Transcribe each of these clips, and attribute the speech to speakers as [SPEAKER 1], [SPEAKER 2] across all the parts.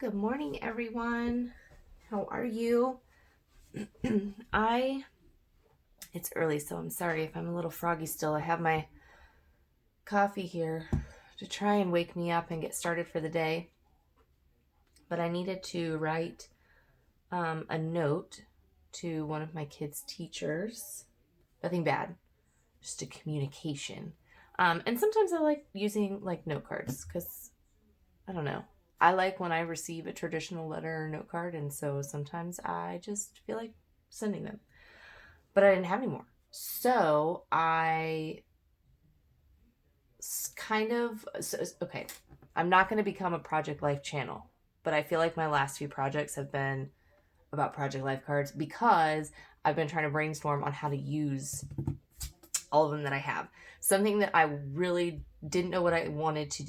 [SPEAKER 1] Good morning, everyone. How are you? It's early, so I'm sorry if I'm a little froggy still. I have my coffee here to try and wake me up and get started for the day. But I needed to write a note to one of my kids' teachers. Nothing bad, just a communication. And sometimes I like using like note cards because I don't know. I like when I receive a traditional letter or note card, and so sometimes I just feel like sending them. But I didn't have any more. So I okay, I'm not going to become a Project Life channel, but I feel like my last few projects have been about Project Life cards because I've been trying to brainstorm on how to use all of them that I have. Something that I really didn't know what I wanted to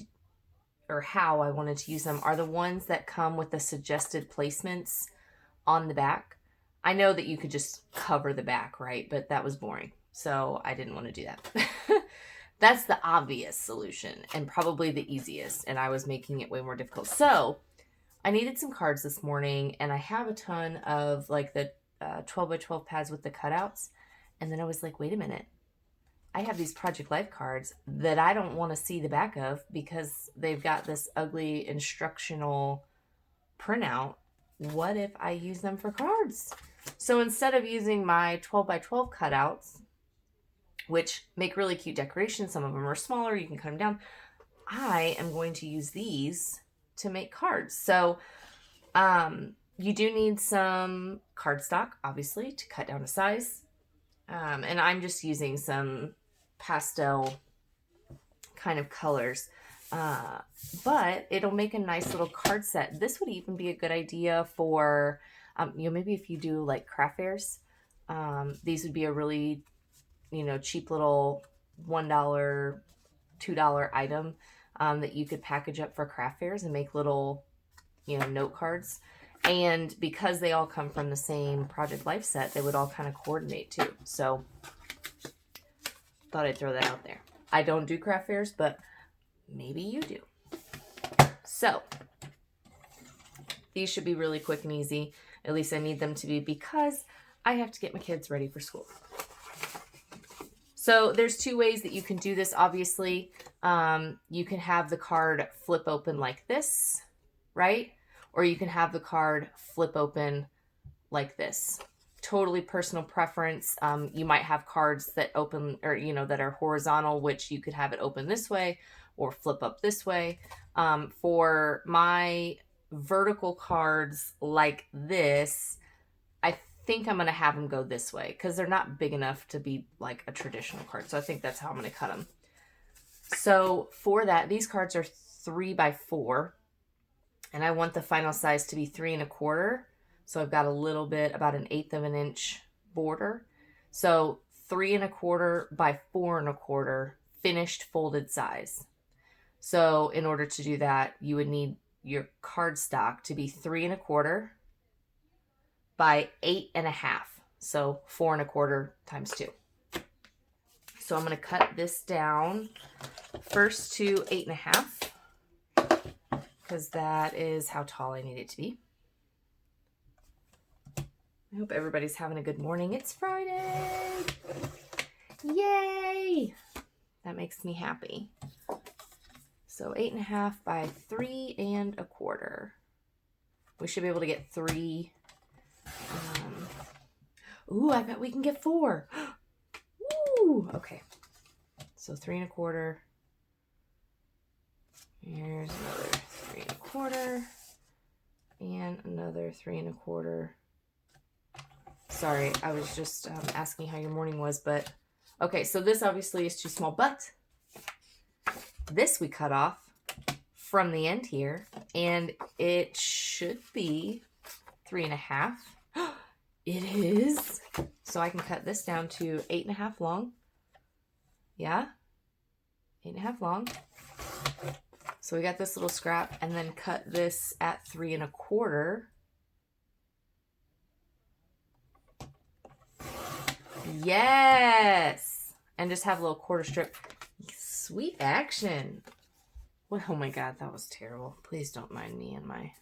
[SPEAKER 1] or how I wanted to use them are the ones that come with the suggested placements on the back. I know that you could just cover the back, right? But that was boring. So I didn't want to do that. That's the obvious solution and probably the easiest. And I was making it way more difficult. So I needed some cards this morning, and I have a ton of like the 12 by 12 pads with the cutouts. And then I was like, wait a minute. I have these Project Life cards that I don't want to see the back of because they've got this ugly instructional printout. What if I use them for cards? So instead of using my 12 by 12 cutouts, which make really cute decorations, some of them are smaller, you can cut them down, I am going to use these to make cards. So you do need some cardstock, obviously, to cut down to size. And I'm just using some pastel kind of colors. But it'll make a nice little card set. This would even be a good idea for, maybe if you do like craft fairs. These would be a really, cheap little $1, $2 item that you could package up for craft fairs and make little, note cards. And because they all come from the same Project Life set, they would all kind of coordinate too. So thought I'd throw that out there. I don't do craft fairs, but maybe you do. So these should be really quick and easy. At least I need them to be because I have to get my kids ready for school. So there's two ways that you can do this, obviously. You can have the card flip open like this, right? Or you can have the card flip open like this. Totally personal preference. You might have cards that open or, that are horizontal, which you could have it open this way or flip up this way. For my vertical cards like this, I think I'm going to have them go this way because they're not big enough to be like a traditional card. So I think that's how I'm going to cut them. So for that, these cards are 3 by 4. And I want the final size to be 3 1/4. So I've got a little bit, about 1/8 of an inch border. So 3 1/4 by 4 1/4 finished folded size. So in order to do that, you would need your cardstock to be 3 1/4 by 8 1/2. So 4 1/4 times 2. So I'm going to cut this down first to 8 1/2. Because that is how tall I need it to be. I hope everybody's having a good morning. It's Friday. Yay! That makes me happy. So 8 1/2 by 3 1/4. We should be able to get 3. Ooh, I bet we can get 4. Ooh, okay. So 3 1/4. Here's another 3 1/4 and another 3 1/4. Sorry, I was just asking how your morning was, but okay, so this obviously is too small, but this we cut off from the end here, and it should be 3 1/2. It is. So I can cut this down to 8 1/2 long. Yeah, 8 1/2 long. So we got this little scrap, and then cut this at 3 1/4. Yes! And just have a little quarter strip. Sweet action. Well, oh my God, that was terrible. Please don't mind me and my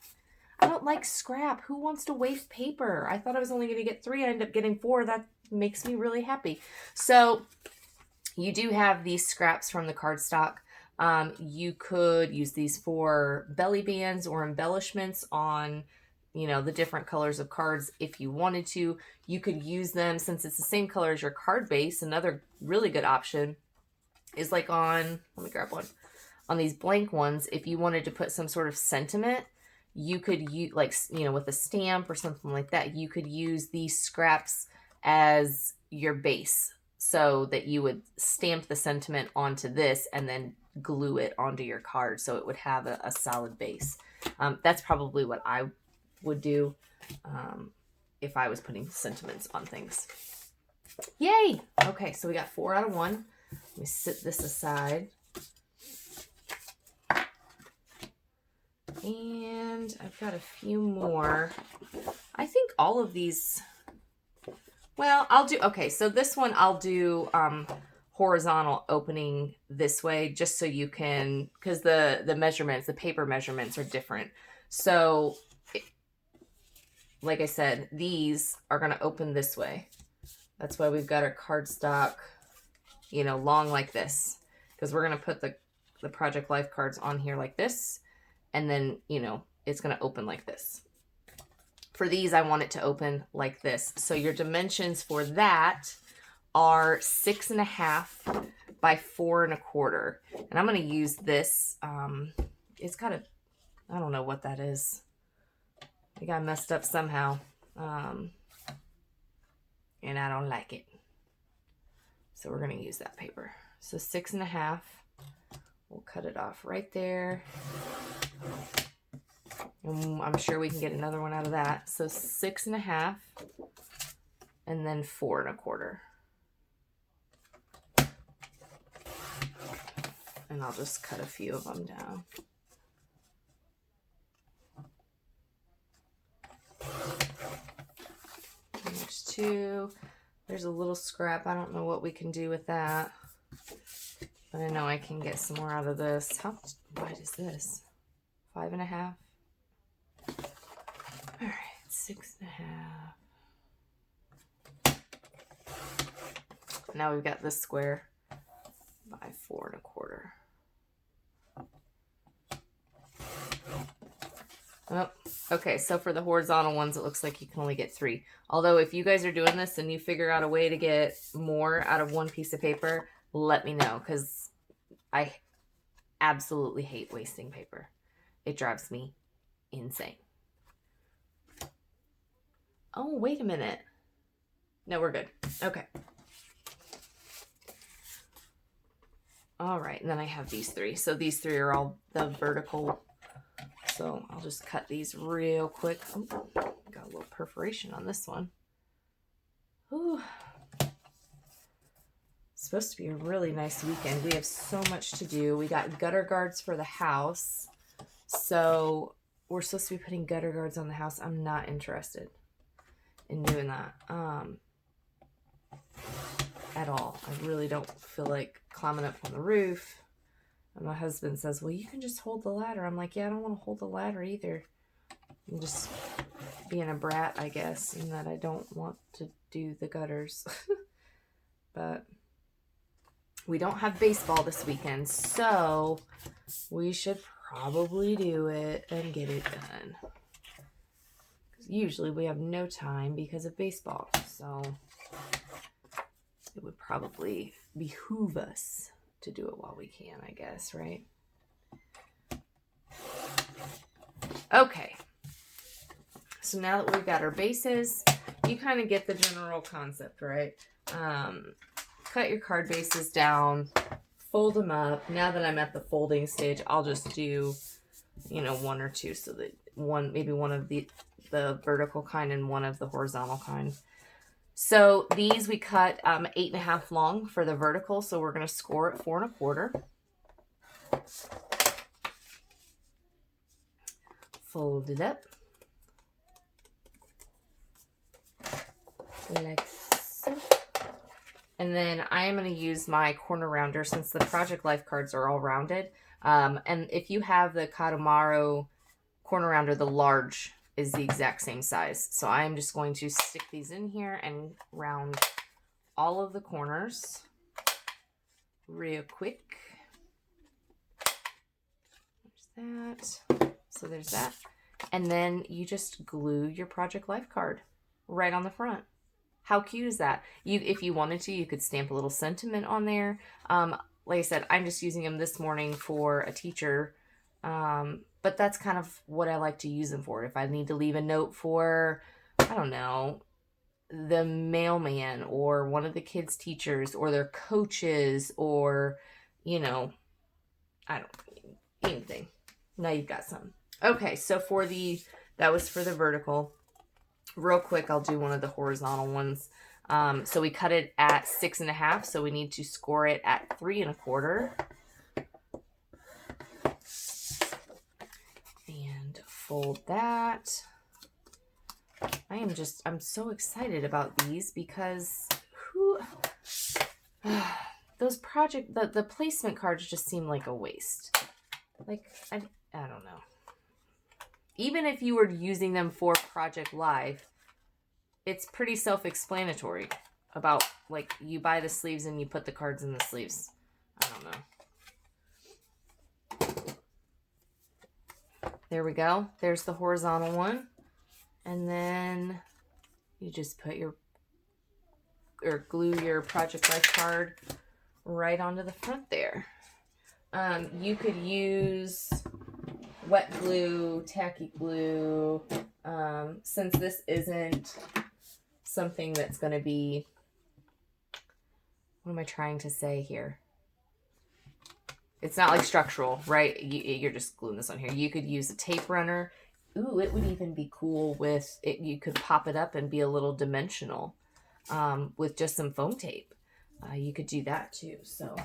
[SPEAKER 1] I don't like scrap. Who wants to waste paper? I thought I was only going to get 3. I ended up getting 4. That makes me really happy. So you do have these scraps from the cardstock. You could use these for belly bands or embellishments on, you know, the different colors of cards if you wanted to. You could use them since it's the same color as your card base. Another really good option is like on, let me grab one, on these blank ones, if you wanted to put some sort of sentiment, you could use, like, you know, with a stamp or something like that, you could use these scraps as your base so that you would stamp the sentiment onto this and then glue it onto your card so it would have a solid base. That's probably what I would do if I was putting sentiments on things. Yay! Okay, so we got 4 out of 1. Let me sit this aside. And I've got a few more. I think all of these, well, I'll do, okay, so this one I'll do horizontal opening this way just so you can, because the measurements, the paper measurements are different. So, like I said, these are going to open this way. That's why we've got our cardstock, you know, long like this, because we're going to put the Project Life cards on here like this. And then, you know, it's going to open like this. For these, I want it to open like this. So your dimensions for that are 6.5 by 4 1/4. And I'm going to use this. It's got a, I don't know what that is. I think I messed up somehow. And I don't like it. So we're going to use that paper. So 6.5. We'll cut it off right there. And I'm sure we can get another one out of that. So 6.5 and then 4 1/4. And I'll just cut a few of them down. There's 2. There's a little scrap. I don't know what we can do with that. But I know I can get some more out of this. How wide is this? 5.5. All right, 6.5. Now we've got this square by 4 1/4. Oh, okay, so for the horizontal ones, it looks like you can only get 3. Although if you guys are doing this and you figure out a way to get more out of one piece of paper, let me know, because I absolutely hate wasting paper. It drives me insane. Oh, wait a minute. No, we're good. Okay. All right, and then I have these 3. So these 3 are all the vertical. So I'll just cut these real quick. Oh, got a little perforation on this one. Ooh. It's supposed to be a really nice weekend. We have so much to do. We got gutter guards for the house. So we're supposed to be putting gutter guards on the house. I'm not interested in doing that at all. I really don't feel like climbing up on the roof. And my husband says, well, you can just hold the ladder. I'm like, yeah, I don't want to hold the ladder either. I'm just being a brat, I guess, in that I don't want to do the gutters. But we don't have baseball this weekend, so we should probably do it and get it done. Usually we have no time because of baseball, so it would probably behoove us to do it while we can, I guess, right? Okay. So now that we've got our bases, you kind of get the general concept, right? Cut your card bases down, fold them up. Now that I'm at the folding stage, I'll just do, you know, 1 or 2, so that maybe one of the vertical kind and one of the horizontal kind. So these we cut 8.5 long for the vertical, so we're going to score at 4 1/4. Fold it up like so. And then I am going to use my corner rounder since the Project Life cards are all rounded. And if you have the Katamaro corner rounder, the large is the exact same size. So I'm just going to stick these in here and round all of the corners real quick. There's that. So there's that. And then you just glue your Project Life card right on the front. How cute is that? If you wanted to, you could stamp a little sentiment on there. Like I said, I'm just using them this morning for a teacher. But that's kind of what I like to use them for. If I need to leave a note for, I don't know, the mailman or one of the kids' teachers or their coaches or, you know, I don't know, anything. Now you've got some. Okay, so that was for the vertical. Real quick, I'll do one of the horizontal ones. So we cut it at 6.5, so we need to score it at 3.25. And fold that. I'm so excited about these because those the placement cards just seem like a waste. Like, I don't know. Even if you were using them for Project Life, it's pretty self-explanatory about, like, you buy the sleeves and you put the cards in the sleeves. I don't know. There we go. There's the horizontal one. And then you just put glue your Project Life card right onto the front there. You could use wet glue, tacky glue, since this isn't something that's going to be, what am I trying to say here? It's not like structural, right? You're just gluing this on here. You could use a tape runner. Ooh, it would even be cool with it. You could pop it up and be a little dimensional with just some foam tape. You could do that too. So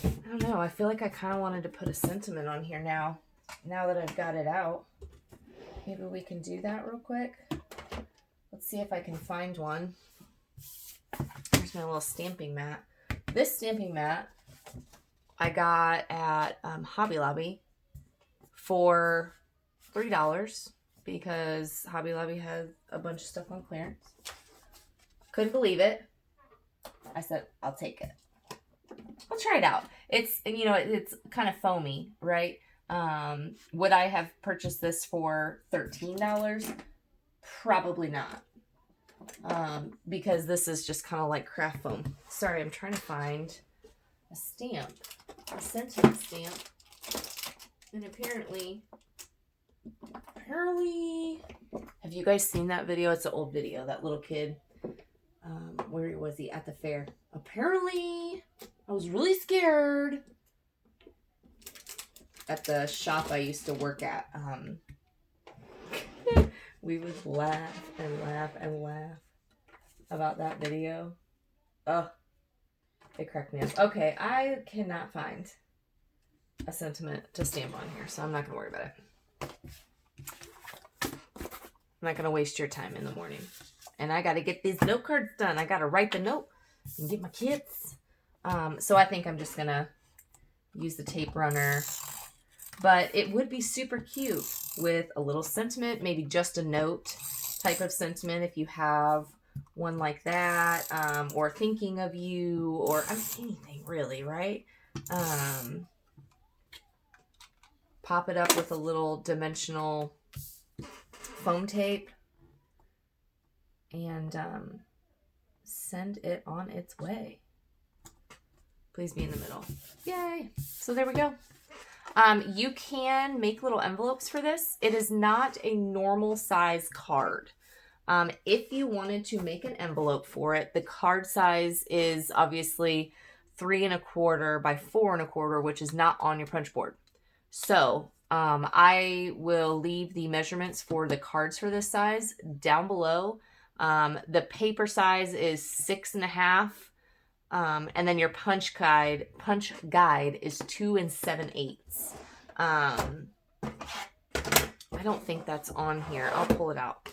[SPEAKER 1] I don't know. I feel like I kind of wanted to put a sentiment on here now that I've got it out. Maybe we can do that real quick. Let's see if I can find one. Here's my little stamping mat. This stamping mat I got at Hobby Lobby for $3 because Hobby Lobby had a bunch of stuff on clearance. Couldn't believe it. I said, I'll take it. I'll try it out. It's kind of foamy, right? Would I have purchased this for $13? Probably not. Because this is just kind of like craft foam. Sorry, I'm trying to find a stamp. A sentiment stamp. And apparently, have you guys seen that video? It's an old video. That little kid, where was he? At the fair. Apparently, I was really scared at the shop I used to work at. We would laugh and laugh and laugh about that video. Oh, it cracked me up. Okay, I cannot find a sentiment to stamp on here, so I'm not going to worry about it. I'm not going to waste your time in the morning. And I got to get these note cards done. I got to write the note and get my kids. So I think I'm just going to use the tape runner. But it would be super cute with a little sentiment, maybe just a note type of sentiment if you have one like that, or thinking of you, or anything really, right? Pop it up with a little dimensional foam tape and send it on its way. Please be in the middle. Yay! So there we go. You can make little envelopes for this. It is not a normal size card. If you wanted to make an envelope for it, the card size is obviously 3.25 by 4.25, which is not on your punch board. So I will leave the measurements for the cards for this size down below. The paper size is 6.5. And then your punch guide is 2 7/8. I don't think that's on here. I'll pull it out.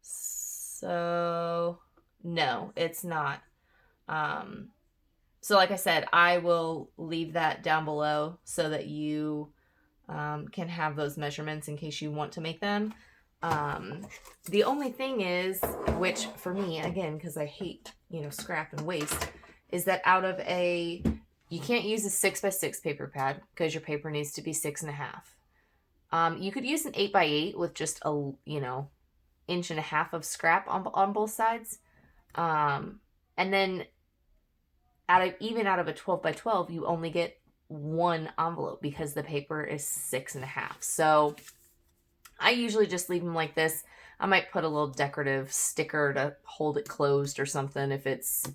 [SPEAKER 1] So no, it's not. So like I said, I will leave that down below so that you can have those measurements in case you want to make them. The only thing is, which for me, again, because I hate, scrap and waste, is that you can't use a 6x6 paper pad because your paper needs to be 6.5. You could use an 8x8 with just a, 1.5 inch of scrap on both sides. And then even out of a 12x12, you only get one envelope because the paper is 6.5. So I usually just leave them like this. I might put a little decorative sticker to hold it closed or something if it's,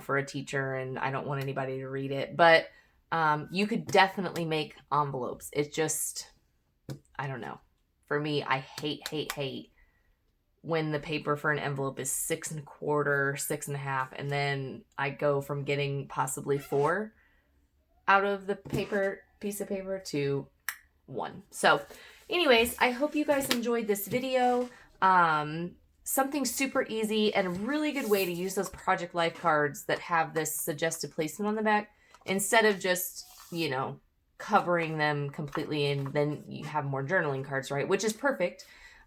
[SPEAKER 1] for a teacher and I don't want anybody to read it. But you could definitely make envelopes. It's just, I don't know. For me, I hate when the paper for an envelope is 6.25, 6.5, and then I go from getting possibly 4 out of the piece of paper to 1. So anyways, I hope you guys enjoyed this video. Something super easy and a really good way to use those Project Life cards that have this suggested placement on the back instead of just, covering them completely, and then you have more journaling cards, right? Which is perfect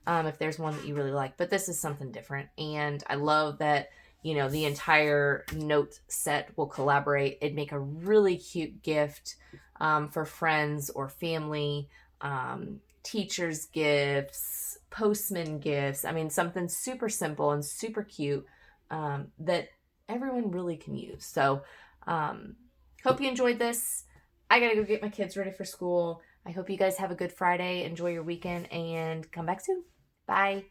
[SPEAKER 1] if there's one that you really like. But this is something different. And I love that, the entire note set will collaborate. It'd make a really cute gift for friends or family, teachers' gifts, postman gifts. I mean, something super simple and super cute that everyone really can use. So hope you enjoyed this. I gotta go get my kids ready for school. I hope you guys have a good Friday. Enjoy your weekend and come back soon. Bye.